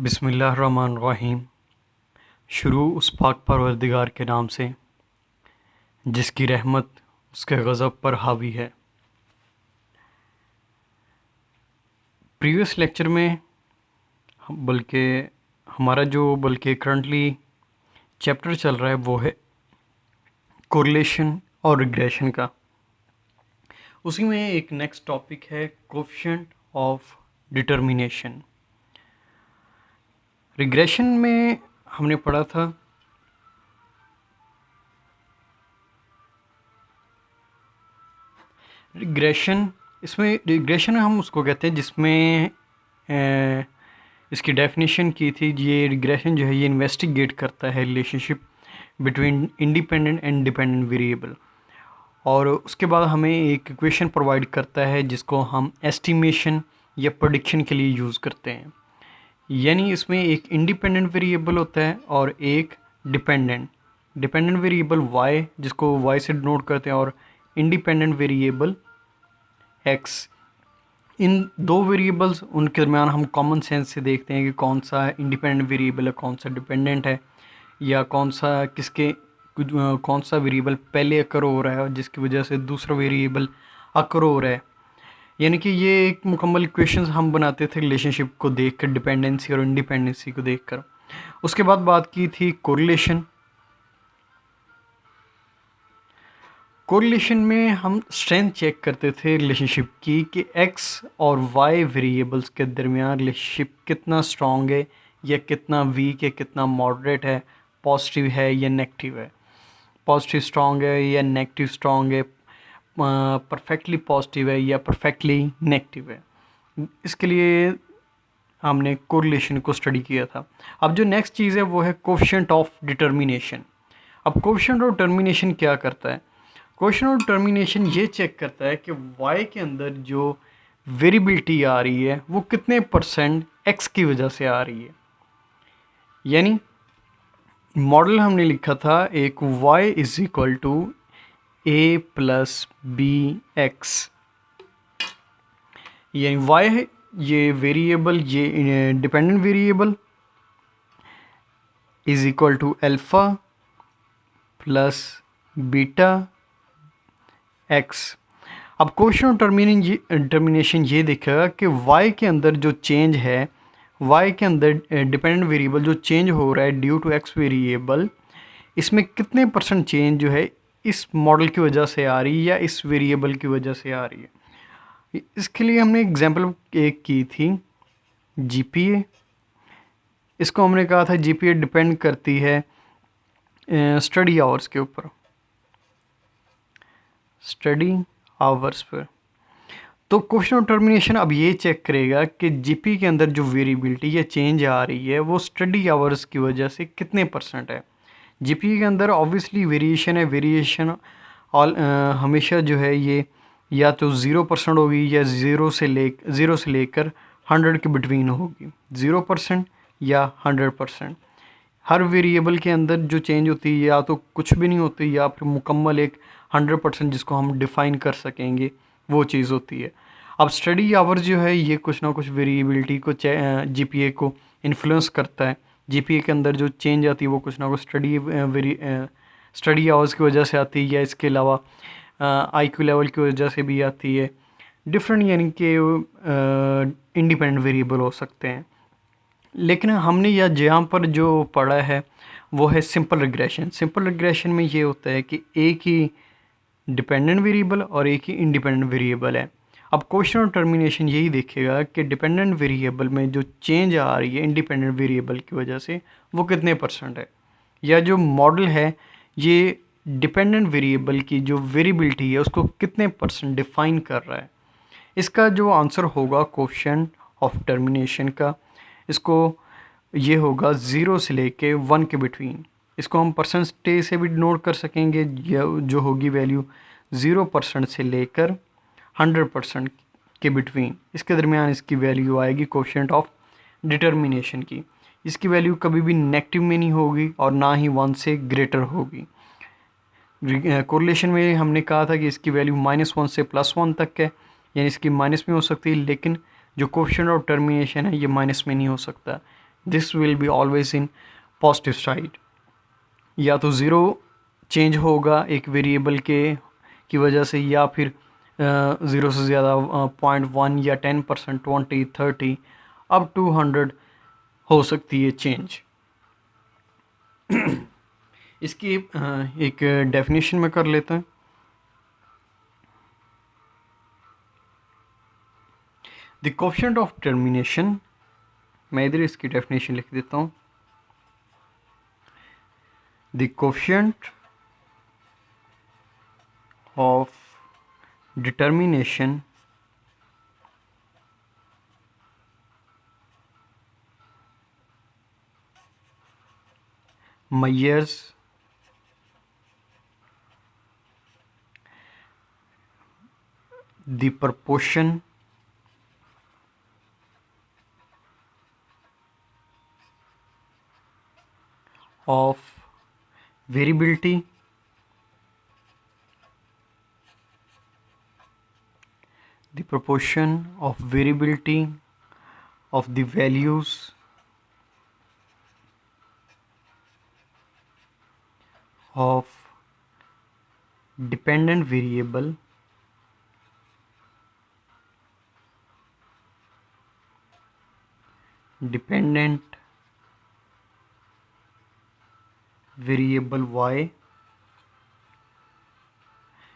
बिस्मिल्लाहिर्रहमानिर्रहीम। शुरू उस पाक परवरदिगार के नाम से जिसकी रहमत उसके गज़ब पर हावी है। प्रीवियस लेक्चर में बल्कि करंटली चैप्टर चल रहा है वो है कोरिलेशन और रिग्रेशन का। उसी में एक नेक्स्ट टॉपिक है कोएफिशिएंट ऑफ डिटर्मिनेशन। रिग्रेशन में हमने पढ़ा था रिग्रेशन हम उसको कहते हैं जिसमें इसकी डेफिनेशन की थी। ये रिग्रेशन जो है ये इन्वेस्टिगेट करता है relationship between independent and dependent variable, और उसके बाद हमें एक इक्वेशन प्रोवाइड करता है जिसको हम एस्टिमेशन या प्रेडिक्शन के लिए यूज़ करते हैं। यानी इसमें एक इंडिपेंडेंट वेरिएबल होता है और एक डिपेंडेंट वेरिएबल y, जिसको y से डिनोट करते हैं, और इंडिपेंडेंट वेरिएबल x। इन दो वेरिएबल्स उनके दरमियान हम कॉमन सेंस से देखते हैं कि कौन सा इंडिपेंडेंट वेरिएबल है, कौन सा डिपेंडेंट है, या कौन सा वेरिएबल पहले अकर हो रहा है जिसकी वजह से दूसरा वेरिएबल अकर हो रहा है। यानी कि ये एक मुकम्मल इक्वेशंस हम बनाते थे रिलेशनशिप को देखकर, डिपेंडेंसी और इंडिपेंडेंसी को देखकर। उसके बाद बात की थी कोरिलेशन में हम स्ट्रेंथ चेक करते थे रिलेशनशिप की कि x और y वेरिएबल्स के दरमियान रिलेशनशिप कितना स्ट्रॉन्ग है या कितना वीक है, कितना मॉडरेट है, पॉजिटिव है या नेगेटिव है, पॉजिटिव स्ट्रॉन्ग है या नेगेटिव स्ट्रॉन्ग है, परफेक्टली पॉजिटिव है या परफेक्टली नेगेटिव है। इसके लिए हमने कोरिलेशन को स्टडी किया था। अब जो नेक्स्ट चीज़ है वो है कोएफिशिएंट ऑफ डिटर्मिनेशन। अब कोएफिशिएंट ऑफ डिटर्मिनेशन क्या करता है? कोएफिशिएंट ऑफ डिटर्मिनेशन ये चेक करता है कि y के अंदर जो वेरिएबिलिटी आ रही है वो कितने परसेंट x की वजह से आ रही है। यानी मॉडल हमने लिखा था एक y is equal to a plus B X. यानी y है ये वेरिएबल, ये dependent variable is equal to alpha plus beta X. अब कोएफिशिएंट ऑफ डिटर्मिनेशन ये देखेगा कि y के अंदर जो चेंज है, y के अंदर डिपेंडेंट वेरिएबल जो चेंज हो रहा है ड्यू टू x वेरिएबल, इसमें कितने परसेंट चेंज जो है इस मॉडल की वजह से आ रही है या इस वेरिएबल की वजह से आ रही है। इसके लिए हमने एग्जांपल एक की थी GPA। इसको हमने कहा था GPA डिपेंड करती है स्टडी आवर्स के ऊपर, स्टडी आवर्स पर। तो कोएफिशिएंट ऑफ डिटर्मिनेशन अब ये चेक करेगा कि GPA के अंदर जो वेरिएबिलिटी या चेंज आ रही है वो स्टडी आवर्स की वजह से कितने परसेंट है। GPA के अंदर ऑब्वियसली वेरिएशन है, वेरिएशन हमेशा जो है ये या तो 0% होगी या ज़ीरो से लेकर 100 के बिटवीन होगी, 0% या 100%। हर वेरिएबल के अंदर जो चेंज होती है या तो कुछ भी नहीं होती या फिर मुकम्मल एक 100% जिसको हम डिफ़ाइन कर सकेंगे वो चीज़ होती है। अब स्टडी आवर्स जो है ये कुछ ना कुछ वेरिएबिलिटी को GPA को इन्फ्लुएंस करता है। GPA के अंदर जो चेंज आती है वो कुछ ना कुछ स्टडी आवर्स की वजह से आती है, या इसके अलावा IQ लेवल की वजह से भी आती है। डिफरेंट यानी कि इंडिपेंडेंट वेरिएबल हो सकते हैं। लेकिन हमने यहाँ पर जो पढ़ा है वो है सिंपल रिग्रेशन। सिंपल रिग्रेशन में ये होता है कि एक ही डिपेंडेंट वेरिएबल और एक ही इंडिपेंडेंट वेरिएबल है। अब कोएफिशिएंट ऑफ डिटर्मिनेशन यही देखेगा कि डिपेंडेंट वेरिएबल में जो चेंज आ रही है इंडिपेंडेंट वेरिएबल की वजह से वो कितने परसेंट है, या जो मॉडल है ये डिपेंडेंट वेरिएबल की जो वेरिएबिलिटी है उसको कितने परसेंट डिफ़ाइन कर रहा है। इसका जो आंसर होगा कोएफिशिएंट ऑफ डिटर्मिनेशन का, इसको ये होगा 0 से लेके 1 के बिटवीन। इसको हम परसेंटेज से भी नोट कर सकेंगे, जो होगी वैल्यू 0% से लेकर 100% के बिटवीन, इसके दरमियान इसकी वैल्यू आएगी कोएफिशिएंट ऑफ डिटर्मिनेशन की। इसकी वैल्यू कभी भी नेगेटिव में नहीं होगी और ना ही 1 से ग्रेटर होगी। कोरिलेशन में हमने कहा था कि इसकी वैल्यू -1 से +1 तक है, यानी इसकी माइनस में हो सकती है, लेकिन जो कोएफिशिएंट ऑफ डिटर्मिनेशन है ये माइनस में नहीं हो सकता। This will be always in positive side. या तो ज़ीरो चेंज होगा एक वेरिएबल के की वजह से, या फिर ज़ीरो से ज़्यादा 0.1 या 10%, 20, 30 अप टू 100 हो सकती है चेंज। इसकी एक डेफिनेशन में कर लेते हैं। द कोएफिशिएंट ऑफ टर्मिनेशन, मैं इधर इसकी डेफिनेशन लिख देता हूँ। The coefficient of determination measures the proportion of variability of the values of dependent variable y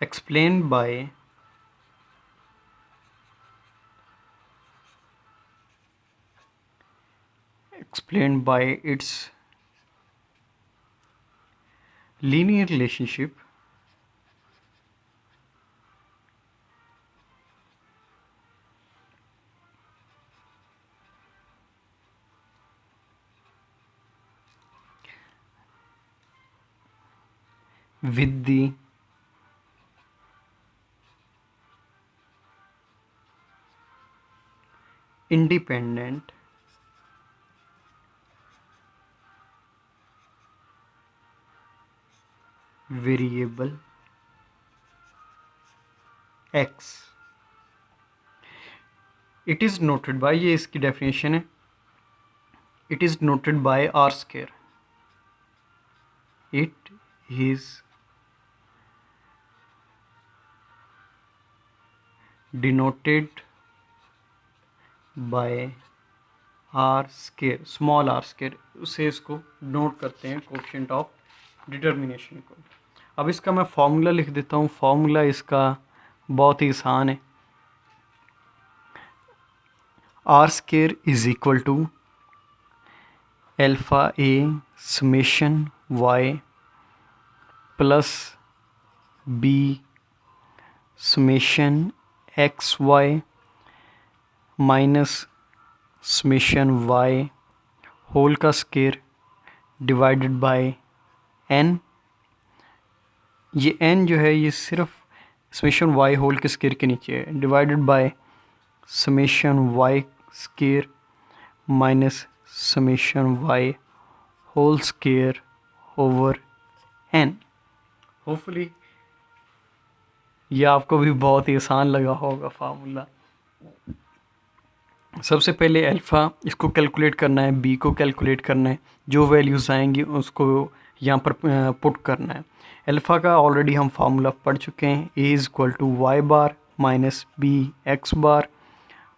explained by its linear relationship with the independent variable x। It is noted by, ये इसकी definition है, it is noted by R square. It is denoted by R square, small R square, उसे इसको note करते हैं coefficient of determination को। अब इसका मैं फॉर्मूला लिख देता हूँ। फॉर्मूला इसका बहुत ही आसान है। R square is equal to alpha A summation Y plus B summation x Y minus summation Y whole का स्क्वायर डिवाइडेड बाय एन। ये एन जो है ये सिर्फ समेशन वाई होल के स्क्वायर के नीचे है, divided by summation Y square minus summation Y whole square over N. Hopefully ये आपको भी बहुत ही आसान लगा होगा फार्मूला। सबसे पहले अल्फ़ा इसको कैलकुलेट करना है, बी को कैलकुलेट करना है, जो वैल्यूज़ आएंगी उसको यहाँ पर पुट करना है। अल्फ़ा का ऑलरेडी हम फार्मूला पढ़ चुके हैं, a is equal to y bar minus b x bar,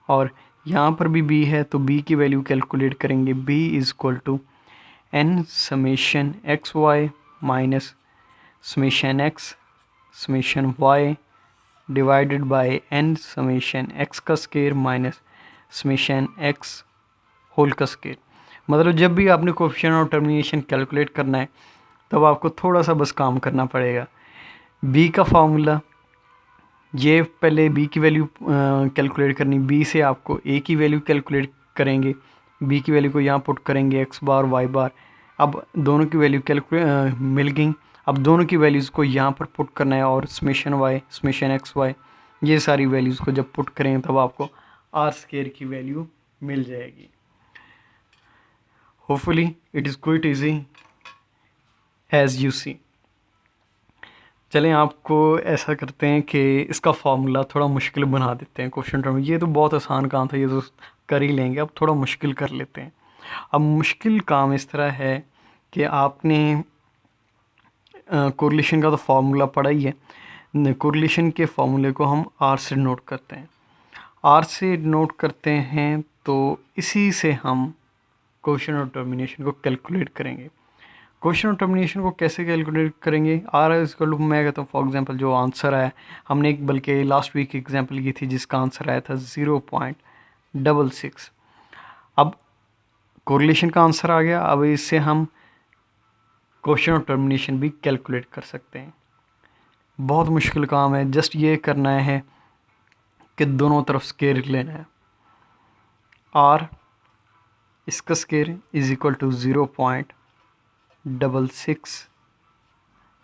और यहाँ पर भी बी है तो बी की वैल्यू कैलकुलेट करेंगे। B is equal to n summation x Y minus summation x summation y divided by n summation x का square minus summation x whole का स्क्वायर। मतलब जब भी आपने कोएफिशिएंट ऑफ टर्मिनेशन कैलकुलेट करना है तब आपको थोड़ा सा बस काम करना पड़ेगा। बी का फार्मूला, ये पहले बी की वैल्यू कैलकुलेट करनी, बी से आपको ए की वैल्यू कैलकुलेट करेंगे, बी की वैल्यू को यहाँ पुट करेंगे एक्स बार वाई बार। अब दोनों की वैल्यू मिल गई। अब दोनों की वैल्यूज़ को यहाँ पर पुट करना है और summation y summation x y, ये सारी वैल्यूज़ को जब पुट करेंगे तब आपको आर स्क्वायर की वैल्यू मिल जाएगी। Hopefully it is quite easy as you see. चलें आपको ऐसा करते हैं कि इसका फार्मूला थोड़ा मुश्किल बना देते हैं क्वेश्चन टर्म। ये तो बहुत आसान काम था, ये तो कर ही लेंगे, अब थोड़ा मुश्किल कर लेते हैं। अब मुश्किल काम इस तरह है कि आपने कोरिलेशन का तो फार्मूला पढ़ा ही है। कोरिलेशन के फार्मूले को हम आर से नोट करते हैं, आर से नोट करते हैं तो इसी से हम कोएफिशिएंट ऑफ टर्मिनेशन को कैलकुलेट करेंगे। कोएफिशिएंट ऑफ टर्मिनेशन को कैसे कैलकुलेट करेंगे? आर इज इक्वल टू, मैं कहता हूँ फॉर एग्जांपल जो आंसर आया, हमने एक बल्कि लास्ट वीक एग्जांपल की थी जिसका आंसर आया था 0.66। अब कोरिलेशन का आंसर आ गया, अब इससे हम कोएफिशिएंट ऑफ टर्मिनेशन भी कैलकुलेट कर सकते हैं। बहुत मुश्किल काम है, जस्ट ये करना है कि दोनों तरफ स्केयर लेना है। आर इसका स्केयर इज इक्वल टू 0.66,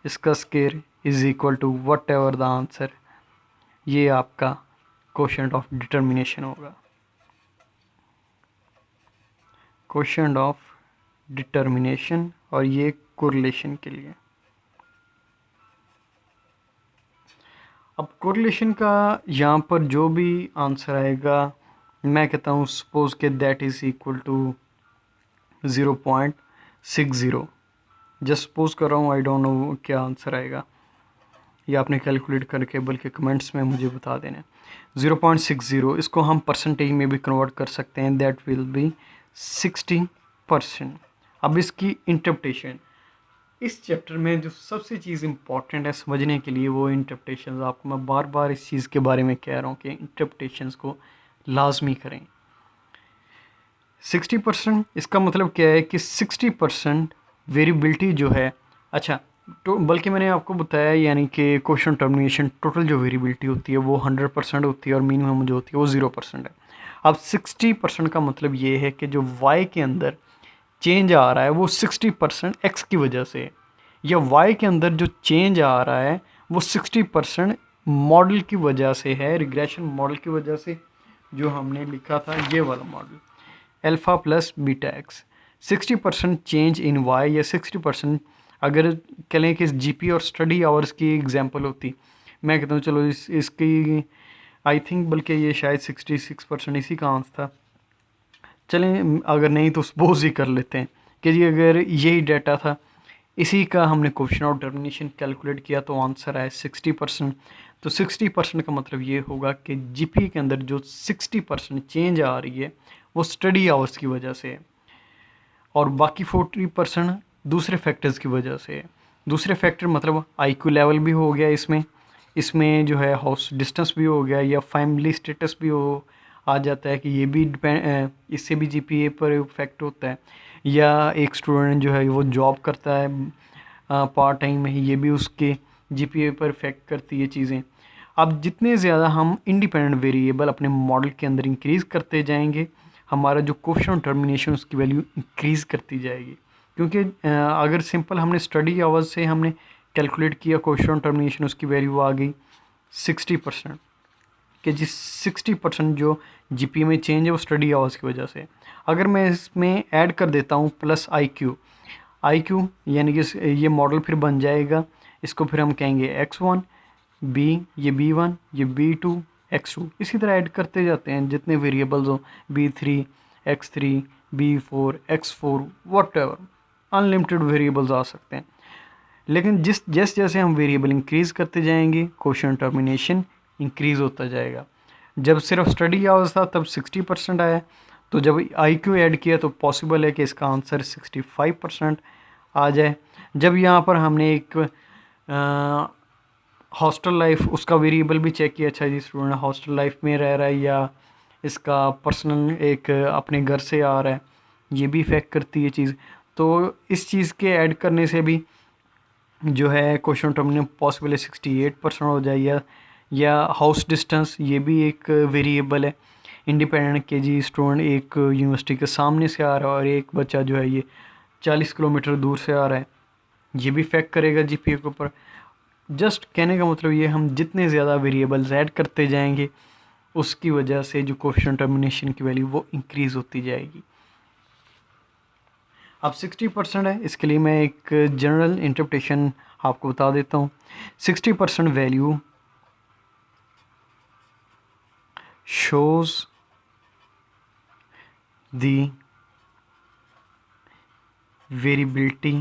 इसका square is equal to whatever the answer. ये आपका कोएफिशिएंट ऑफ डिटर्मिनेशन होगा, कोएफिशिएंट ऑफ डिटर्मिनेशन, और ये कोरिलेशन के लिए। अब कोरिलेशन का यहाँ पर जो भी आंसर आएगा, मैं कहता हूँ सपोज के that is equal to 0.60। Just suppose कर रहा हूँ, आई डोंट नो क्या आंसर आएगा, ये आपने कैलकुलेट करके बल्कि कमेंट्स में मुझे बता देना। 0.60 इसको हम परसेंटेज में भी कन्वर्ट कर सकते हैं, दैट विल बी 60%। अब इसकी इंटरप्रिटेशन, इस चैप्टर में जो सबसे चीज़ इम्पॉर्टेंट है समझने के लिए वो इंटरप्रिटेशंस। आपको मैं बार बार इस चीज़ के बारे में कह रहा हूँ कि इंटरप्रिटेशंस को लाजमी करें। 60% इसका मतलब क्या है कि 60% वेरिएबिलिटी जो है, अच्छा तो बल्कि मैंने आपको बताया यानी कि कोएफिशिएंट टर्मिनेशन टोटल जो वेरिएबिलिटी होती है वो 100% होती है और मिनिमम जो होती है वो 0% है। अब 60% का मतलब ये है कि जो y के अंदर चेंज आ रहा है वो 60% x की वजह से है, या y के अंदर जो चेंज आ रहा है वो 60% मॉडल की वजह से है, रिग्रेशन मॉडल की वजह से, जो हमने लिखा था ये वाला model alpha plus beta X. 60% change in Y या 60%, अगर कहें कि जीपी और स्टडी आवर्स की एग्जांपल होती, मैं कहता हूँ चलो इसकी आई थिंक बल्कि ये शायद 66% इसी का आंसर था। चलें अगर नहीं तो सपोज ही कर लेते हैं कि जी अगर यही डाटा था, इसी का हमने कोएफिशिएंट ऑफ टर्मिनेशन कैलकुलेट किया तो आंसर आया 60%। तो 60% का मतलब ये होगा कि जीपी के अंदर जो 60% चेंज आ रही है वो स्टडी आवर्स की वजह से है, और बाकी 40% दूसरे फैक्टर्स की वजह से है। दूसरे फैक्टर मतलब आईक्यू लेवल भी हो गया इसमें जो है हाउस डिस्टेंस भी हो गया, या फैमिली स्टेटस भी हो आ जाता है कि ये भी डिपेंड, इससे भी जीपीए पर इफेक्ट होता है, या एक स्टूडेंट जो है वो जॉब करता है पार्ट टाइम में ही, ये भी उसके जीपीए पर इफेक्ट करती है चीज़ें। अब जितने ज़्यादा हम इंडिपेंडेंट वेरिएबल अपने मॉडल के अंदर इंक्रीज़ करते जाएंगे, हमारा जो कोएफिशिएंट टर्मिनेशन उसकी वैल्यू इंक्रीज़ करती जाएगी। क्योंकि अगर सिंपल हमने स्टडी आवर्स से हमने कैलकुलेट किया कोएफिशिएंट टर्मिनेशन, उसकी वैल्यू आ गई 60%, कि जिस 60% जो जीपी में चेंज है वो स्टडी आवर्स की वजह से। अगर मैं इसमें ऐड कर देता हूँ प्लस आई क्यू यानी कि ये मॉडल फिर बन जाएगा, इसको फिर हम कहेंगे x1 b, ये b1, ये b2, x2, इसी तरह ऐड करते जाते हैं जितने वेरिएबल्स हो, b3, x3, b4, x4, whatever, unlimited variables आ सकते हैं। लेकिन जैसे जैसे हम वेरिएबल इंक्रीज़ करते जाएंगे कोएफिशिएंट टर्मिनेशन इंक्रीज़ होता जाएगा। जब सिर्फ स्टडी आवर्स था तब 60% आया, तो जब आई क्यू ऐड किया तो पॉसिबल है कि इसका आंसर 65% आ जाए। जब यहाँ पर हमने एक हॉस्टल लाइफ उसका वेरिएबल भी चेक किया, अच्छा जी स्टूडेंट हॉस्टल लाइफ में रह रहा है या इसका पर्सनल एक अपने घर से आ रहा है, ये भी इफेक्ट करती है चीज़। तो इस चीज़ के ऐड करने से भी जो है क्वेश्चन टर्मिनेशन पॉसिबल है 68% हो जाए, या हाउस डिस्टेंस ये भी एक वेरिएबल है इंडिपेंडेंट, के जी स्टूडेंट एक यूनिवर्सिटी के सामने से आ रहा है और एक बच्चा जो है ये 40 किलोमीटर दूर से आ रहा है, ये भी इफेक्ट करेगा जीपीए के ऊपर। जस्ट कहने का मतलब ये हम जितने ज़्यादा वेरिएबल्स ऐड करते जाएंगे उसकी वजह से जो कोएफिशिएंट टर्मिनेशन की वैल्यू वो इंक्रीज़ होती जाएगी। अब 60% है, इसके लिए मैं एक जनरल इंटरप्रिटेशन आपको बता देता हूँ। 60% value shows the variability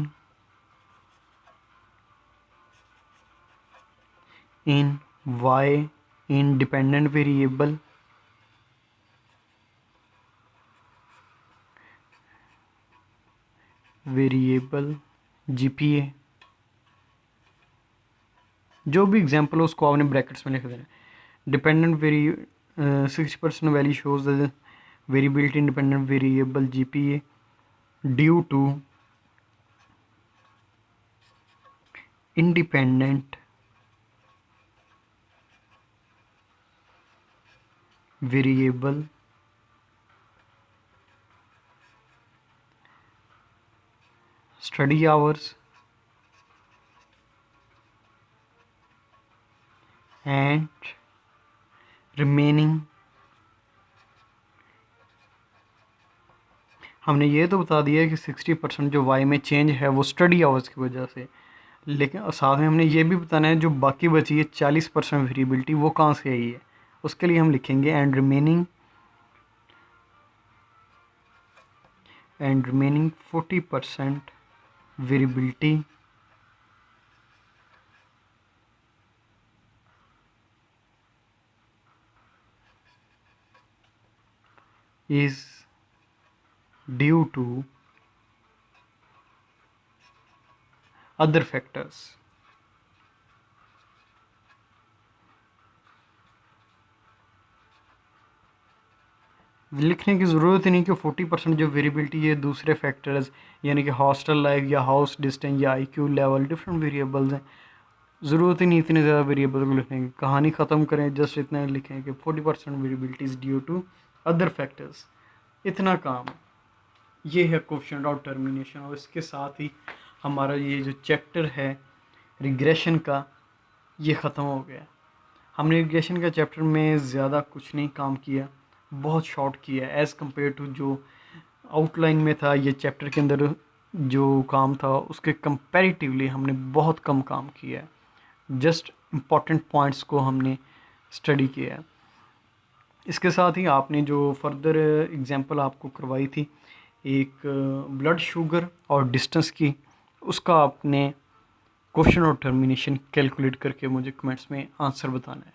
in y independent variable GPA, जो भी एग्जांपल हो उसको आपने ब्रैकेट्स में लिख देना। Dependent 60% value shows the variability independent variable GPA due to independent variable study hours and remaining. हमने ये तो बता दिया कि 60% जो वाई में चेंज है वो स्टडी आवर्स की वजह से, लेकिन साथ में हमने ये भी बताना है जो बाकी बची है 40% वेरिएबिलिटी वो कहाँ से आई है। उसके लिए हम लिखेंगे and remaining 40% variability is due to other factors। लिखने की ज़रूरत ही नहीं कि 40% जो वेरिएबिलिटी है दूसरे फैक्टर्स यानी कि हॉस्टल लाइफ या हाउस डिस्टेंस या IQ लेवल डिफरेंट वेरिएबल्स हैं। ज़रूरत ही नहीं इतने ज़्यादा वेरिएबल को लिखने की। कहानी ख़त्म करें, जस्ट इतना लिखें कि 40% variability is due to other factors. इतना काम है। ये है कोएफिशिएंट ऑफ टर्मिनेशन, और इसके साथ ही हमारा ये जो चैप्टर है रिग्रेशन का ये ख़त्म हो गया। हमने रिग्रेशन का चैप्टर में ज़्यादा कुछ नहीं काम किया, बहुत शॉर्ट किया एज़ कम्पेयर टू जो आउटलाइन में था। ये चैप्टर के अंदर जो काम था उसके कंपैरेटिवली हमने बहुत कम काम किया है। जस्ट इम्पॉर्टेंट पॉइंट्स को हमने स्टडी किया है। इसके साथ ही आपने जो फर्दर एग्जांपल आपको करवाई थी एक ब्लड शुगर और डिस्टेंस की, उसका आपने क्वेश्चन और टर्मिनेशन कैलकुलेट करके मुझे कमेंट्स में आंसर बताना है।